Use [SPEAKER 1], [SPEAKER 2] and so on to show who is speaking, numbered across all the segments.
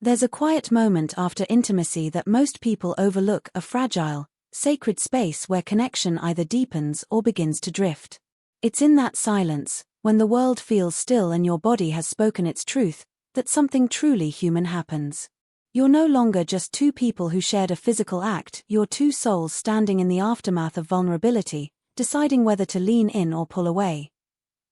[SPEAKER 1] There's a quiet moment after intimacy that most people overlook, a fragile, sacred space where connection either deepens or begins to drift. It's in that silence, when the world feels still and your body has spoken its truth, that something truly human happens. You're no longer just two people who shared a physical act, you're two souls standing in the aftermath of vulnerability, deciding whether to lean in or pull away.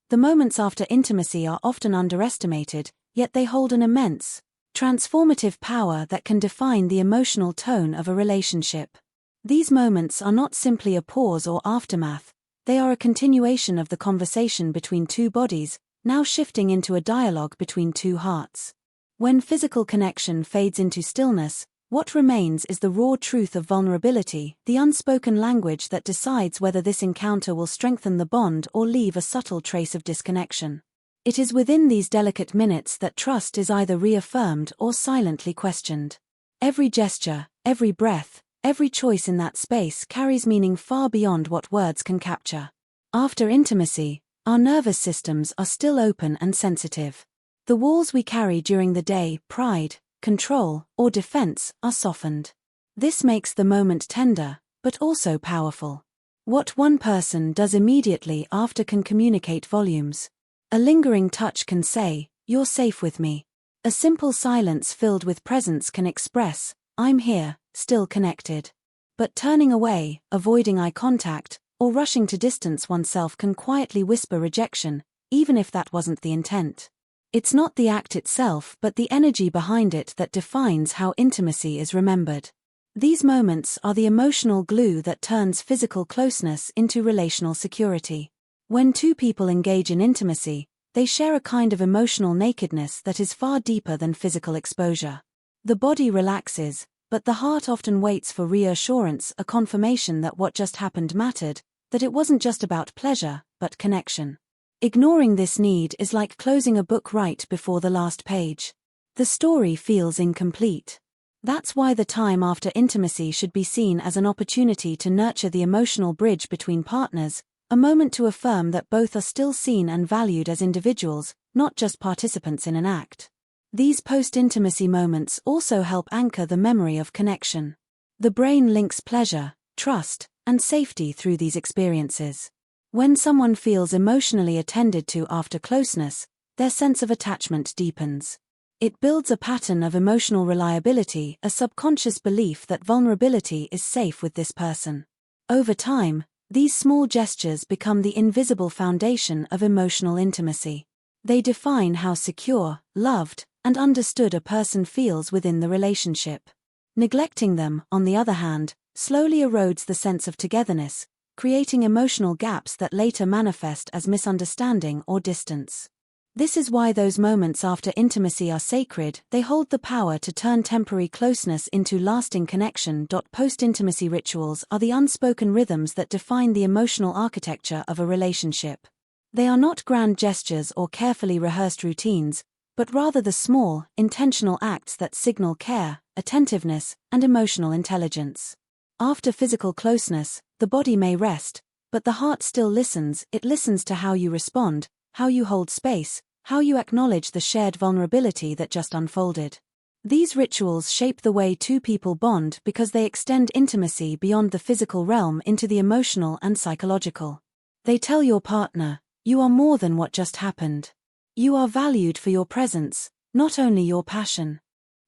[SPEAKER 1] The moments after intimacy are often underestimated, yet they hold an immense, transformative power that can define the emotional tone of a relationship. These moments are not simply a pause or aftermath, they are a continuation of the conversation between two bodies, now shifting into a dialogue between two hearts. When physical connection fades into stillness, what remains is the raw truth of vulnerability, the unspoken language that decides whether this encounter will strengthen the bond or leave a subtle trace of disconnection. It is within these delicate minutes that trust is either reaffirmed or silently questioned. Every gesture, every breath, every choice in that space carries meaning far beyond what words can capture. After intimacy, our nervous systems are still open and sensitive. The walls we carry during the day, pride, control, or defense, are softened. This makes the moment tender, but also powerful. What one person does immediately after can communicate volumes. A lingering touch can say, "You're safe with me." A simple silence filled with presence can express, "I'm here, still connected." But turning away, avoiding eye contact, or rushing to distance oneself can quietly whisper rejection, even if that wasn't the intent. It's not the act itself but the energy behind it that defines how intimacy is remembered. These moments are the emotional glue that turns physical closeness into relational security. When two people engage in intimacy, they share a kind of emotional nakedness that is far deeper than physical exposure. The body relaxes, but the heart often waits for reassurance, a confirmation that what just happened mattered, that it wasn't just about pleasure, but connection. Ignoring this need is like closing a book right before the last page. The story feels incomplete. That's why the time after intimacy should be seen as an opportunity to nurture the emotional bridge between partners, a moment to affirm that both are still seen and valued as individuals, not just participants in an act. These post-intimacy moments also help anchor the memory of connection. The brain links pleasure, trust, and safety through these experiences. When someone feels emotionally attended to after closeness, their sense of attachment deepens. It builds a pattern of emotional reliability, a subconscious belief that vulnerability is safe with this person. Over time, these small gestures become the invisible foundation of emotional intimacy. They define how secure, loved, and understood a person feels within the relationship. Neglecting them, on the other hand, slowly erodes the sense of togetherness, creating emotional gaps that later manifest as misunderstanding or distance. This is why those moments after intimacy are sacred, they hold the power to turn temporary closeness into lasting connection. Post-intimacy rituals are the unspoken rhythms that define the emotional architecture of a relationship. They are not grand gestures or carefully rehearsed routines, but rather the small, intentional acts that signal care, attentiveness, and emotional intelligence. After physical closeness, the body may rest, but the heart still listens. It listens to how you respond, how you hold space, how you acknowledge the shared vulnerability that just unfolded. These rituals shape the way two people bond because they extend intimacy beyond the physical realm into the emotional and psychological. They tell your partner, "You are more than what just happened. You are valued for your presence, not only your passion."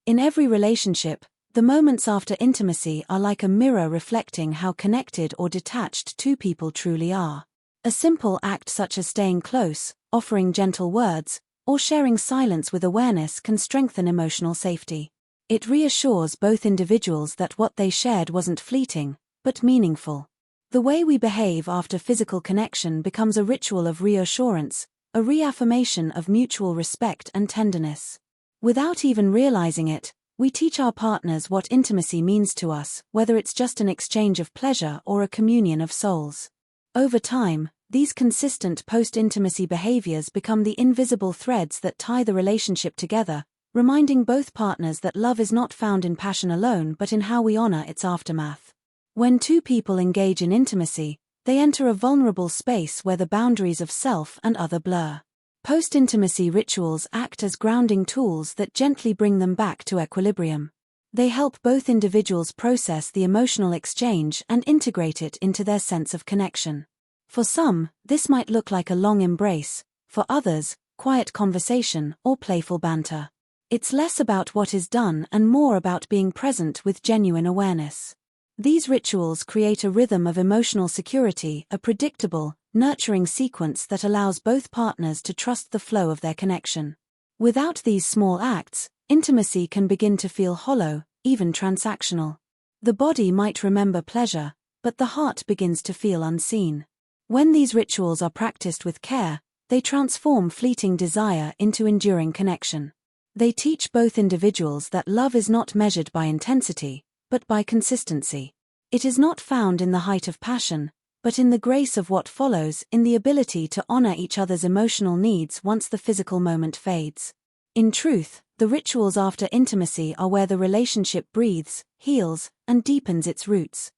[SPEAKER 1] In every relationship, the moments after intimacy are like a mirror reflecting how connected or detached two people truly are. A simple act such as staying close, offering gentle words, or sharing silence with awareness can strengthen emotional safety. It reassures both individuals that what they shared wasn't fleeting, but meaningful. The way we behave after physical connection becomes a ritual of reassurance, a reaffirmation of mutual respect and tenderness. Without even realizing it, we teach our partners what intimacy means to us, whether it's just an exchange of pleasure or a communion of souls. Over time, these consistent post-intimacy behaviors become the invisible threads that tie the relationship together, reminding both partners that love is not found in passion alone but in how we honor its aftermath. When two people engage in intimacy, they enter a vulnerable space where the boundaries of self and other blur. Post-intimacy rituals act as grounding tools that gently bring them back to equilibrium. They help both individuals process the emotional exchange and integrate it into their sense of connection. For some, this might look like a long embrace; for others, quiet conversation or playful banter. It's less about what is done and more about being present with genuine awareness. These rituals create a rhythm of emotional security, a predictable, nurturing sequence that allows both partners to trust the flow of their connection. Without these small acts, intimacy can begin to feel hollow, even transactional. The body might remember pleasure, but the heart begins to feel unseen. When these rituals are practiced with care, they transform fleeting desire into enduring connection. They teach both individuals that love is not measured by intensity, but by consistency. It is not found in the height of passion, but in the grace of what follows, in the ability to honor each other's emotional needs once the physical moment fades. In truth, the rituals after intimacy are where the relationship breathes, heals, and deepens its roots.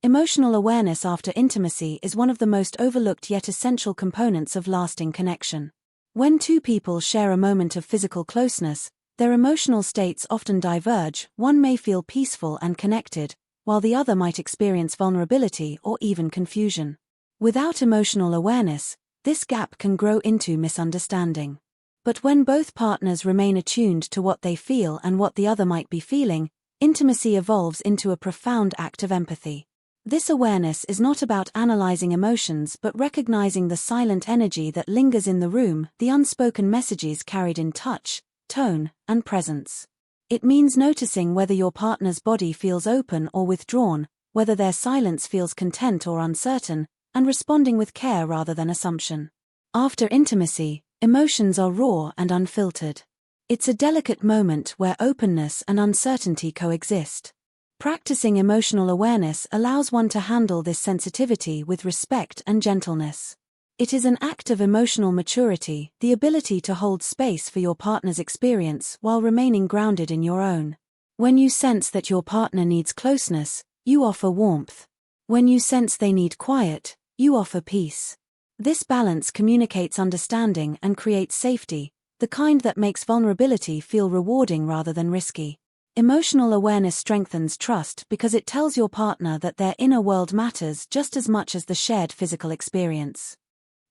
[SPEAKER 1] Emotional awareness after intimacy is one of the most overlooked yet essential components of lasting connection. When two people share a moment of physical closeness, their emotional states often diverge. One may feel peaceful and connected, while the other might experience vulnerability or even confusion. Without emotional awareness, this gap can grow into misunderstanding. But when both partners remain attuned to what they feel and what the other might be feeling, intimacy evolves into a profound act of empathy. This awareness is not about analyzing emotions but recognizing the silent energy that lingers in the room, the unspoken messages carried in touch, tone, and presence. It means noticing whether your partner's body feels open or withdrawn, whether their silence feels content or uncertain, and responding with care rather than assumption. After intimacy, emotions are raw and unfiltered. It's a delicate moment where openness and uncertainty coexist. Practicing emotional awareness allows one to handle this sensitivity with respect and gentleness. It is an act of emotional maturity, the ability to hold space for your partner's experience while remaining grounded in your own. When you sense that your partner needs closeness, you offer warmth. When you sense they need quiet, you offer peace. This balance communicates understanding and creates safety, the kind that makes vulnerability feel rewarding rather than risky. Emotional awareness strengthens trust because it tells your partner that their inner world matters just as much as the shared physical experience.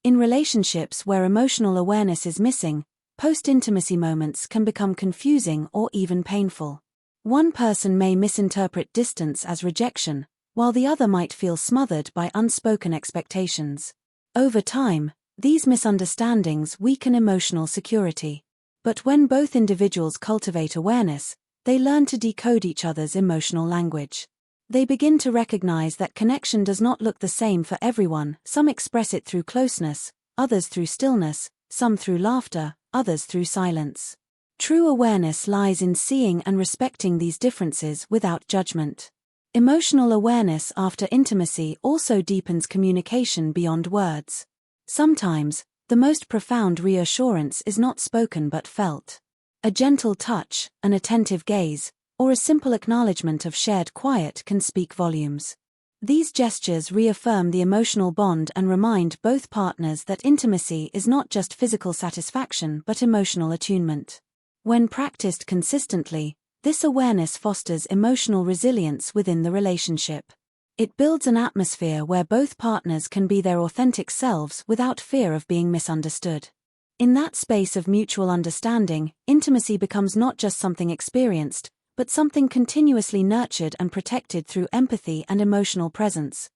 [SPEAKER 1] In relationships where emotional awareness is missing, post-intimacy moments can become confusing or even painful. One person may misinterpret distance as rejection, while the other might feel smothered by unspoken expectations. Over time, these misunderstandings weaken emotional security. But when both individuals cultivate awareness, they learn to decode each other's emotional language. They begin to recognize that connection does not look the same for everyone. Some express it through closeness, others through stillness, some through laughter, others through silence. True awareness lies in seeing and respecting these differences without judgment. Emotional awareness after intimacy also deepens communication beyond words. Sometimes, the most profound reassurance is not spoken but felt. A gentle touch, an attentive gaze, or a simple acknowledgement of shared quiet can speak volumes. These gestures reaffirm the emotional bond and remind both partners that intimacy is not just physical satisfaction but emotional attunement. When practiced consistently, this awareness fosters emotional resilience within the relationship. It builds an atmosphere where both partners can be their authentic selves without fear of being misunderstood. In that space of mutual understanding, intimacy becomes not just something experienced, but something continuously nurtured and protected through empathy and emotional presence.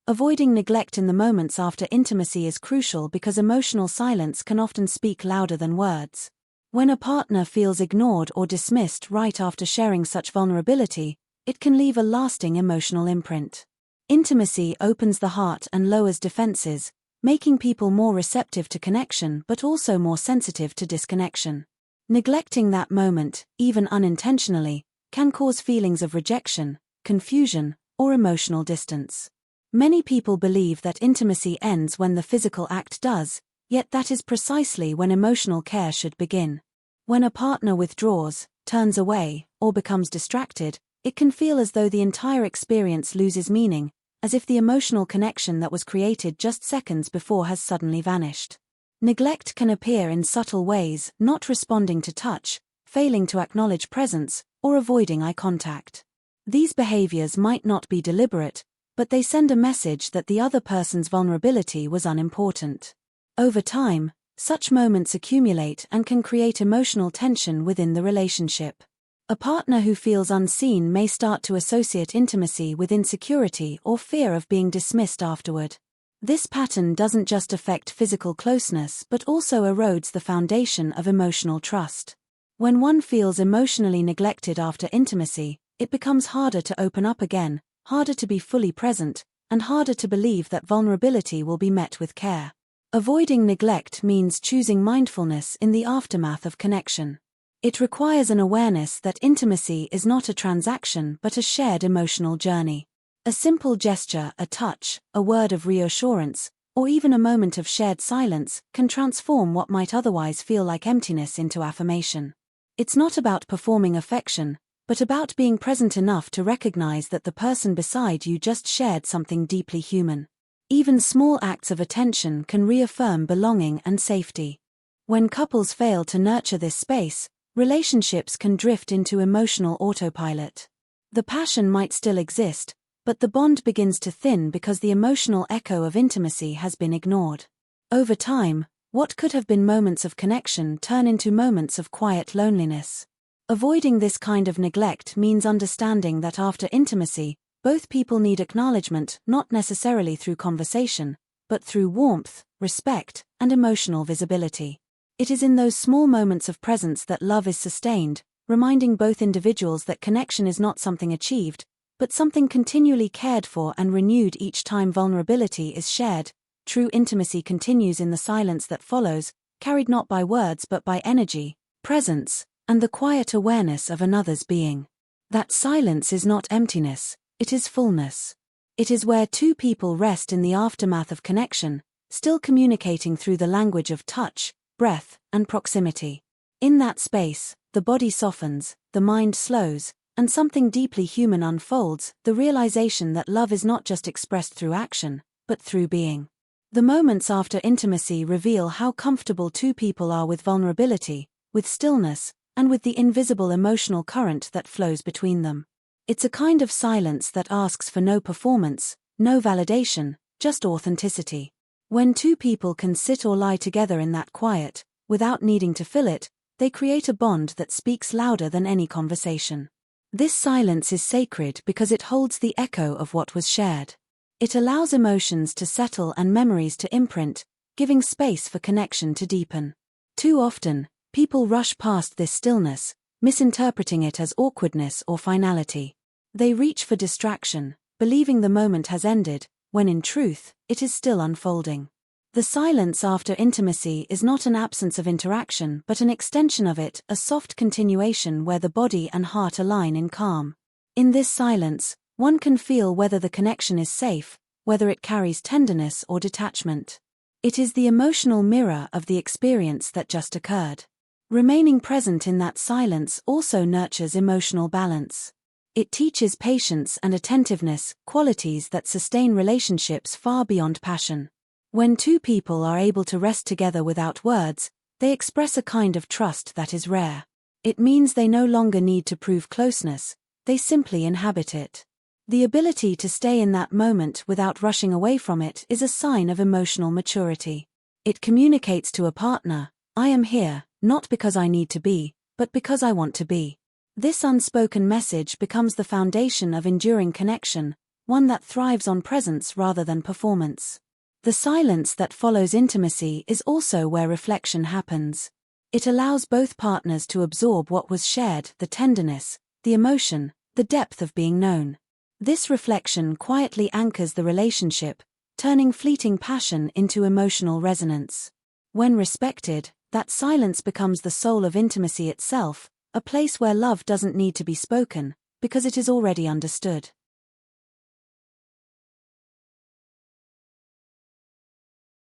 [SPEAKER 1] Avoiding neglect in the moments after intimacy is crucial because emotional silence can often speak louder than words. When a partner feels ignored or dismissed right after sharing such vulnerability, it can leave a lasting emotional imprint. Intimacy opens the heart and lowers defenses, making people more receptive to connection but also more sensitive to disconnection. Neglecting that moment, even unintentionally, can cause feelings of rejection, confusion, or emotional distance. Many people believe that intimacy ends when the physical act does, yet that is precisely when emotional care should begin. When a partner withdraws, turns away, or becomes distracted, it can feel as though the entire experience loses meaning, as if the emotional connection that was created just seconds before has suddenly vanished. Neglect can appear in subtle ways, not responding to touch, failing to acknowledge presence, or avoiding eye contact. These behaviors might not be deliberate, but they send a message that the other person's vulnerability was unimportant. Over time, such moments accumulate and can create emotional tension within the relationship. A partner who feels unseen may start to associate intimacy with insecurity or fear of being dismissed afterward. This pattern doesn't just affect physical closeness but also erodes the foundation of emotional trust. When one feels emotionally neglected after intimacy, it becomes harder to open up again, harder to be fully present, and harder to believe that vulnerability will be met with care. Avoiding neglect means choosing mindfulness in the aftermath of connection. It requires an awareness that intimacy is not a transaction but a shared emotional journey. A simple gesture, a touch, a word of reassurance, or even a moment of shared silence can transform what might otherwise feel like emptiness into affirmation. It's not about performing affection, but about being present enough to recognize that the person beside you just shared something deeply human. Even small acts of attention can reaffirm belonging and safety. When couples fail to nurture this space, relationships can drift into emotional autopilot. The passion might still exist, but the bond begins to thin because the emotional echo of intimacy has been ignored. Over time, what could have been moments of connection turn into moments of quiet loneliness. Avoiding this kind of neglect means understanding that after intimacy, both people need acknowledgement not necessarily through conversation, but through warmth, respect, and emotional visibility. It is in those small moments of presence that love is sustained, reminding both individuals that connection is not something achieved, but something continually cared for and renewed each time vulnerability is shared. True intimacy continues in the silence that follows, carried not by words but by energy, presence, and the quiet awareness of another's being. That silence is not emptiness, it is fullness. It is where two people rest in the aftermath of connection, still communicating through the language of touch, breath, and proximity. In that space, the body softens, the mind slows, and something deeply human unfolds, the realization that love is not just expressed through action, but through being. The moments after intimacy reveal how comfortable two people are with vulnerability, with stillness, and with the invisible emotional current that flows between them. It's a kind of silence that asks for no performance, no validation, just authenticity. When two people can sit or lie together in that quiet, without needing to fill it, they create a bond that speaks louder than any conversation. This silence is sacred because it holds the echo of what was shared. It allows emotions to settle and memories to imprint, giving space for connection to deepen. Too often, people rush past this stillness, misinterpreting it as awkwardness or finality. They reach for distraction, believing the moment has ended, when in truth, it is still unfolding. The silence after intimacy is not an absence of interaction but an extension of it, a soft continuation where the body and heart align in calm. In this silence, one can feel whether the connection is safe, whether it carries tenderness or detachment. It is the emotional mirror of the experience that just occurred. Remaining present in that silence also nurtures emotional balance. It teaches patience and attentiveness, qualities that sustain relationships far beyond passion. When two people are able to rest together without words, they express a kind of trust that is rare. It means they no longer need to prove closeness, they simply inhabit it. The ability to stay in that moment without rushing away from it is a sign of emotional maturity. It communicates to a partner, I am here, not because I need to be, but because I want to be. This unspoken message becomes the foundation of enduring connection, one that thrives on presence rather than performance. The silence that follows intimacy is also where reflection happens. It allows both partners to absorb what was shared, the tenderness, the emotion, the depth of being known. This reflection quietly anchors the relationship, turning fleeting passion into emotional resonance. When respected, that silence becomes the soul of intimacy itself, a place where love doesn't need to be spoken, because it is already understood.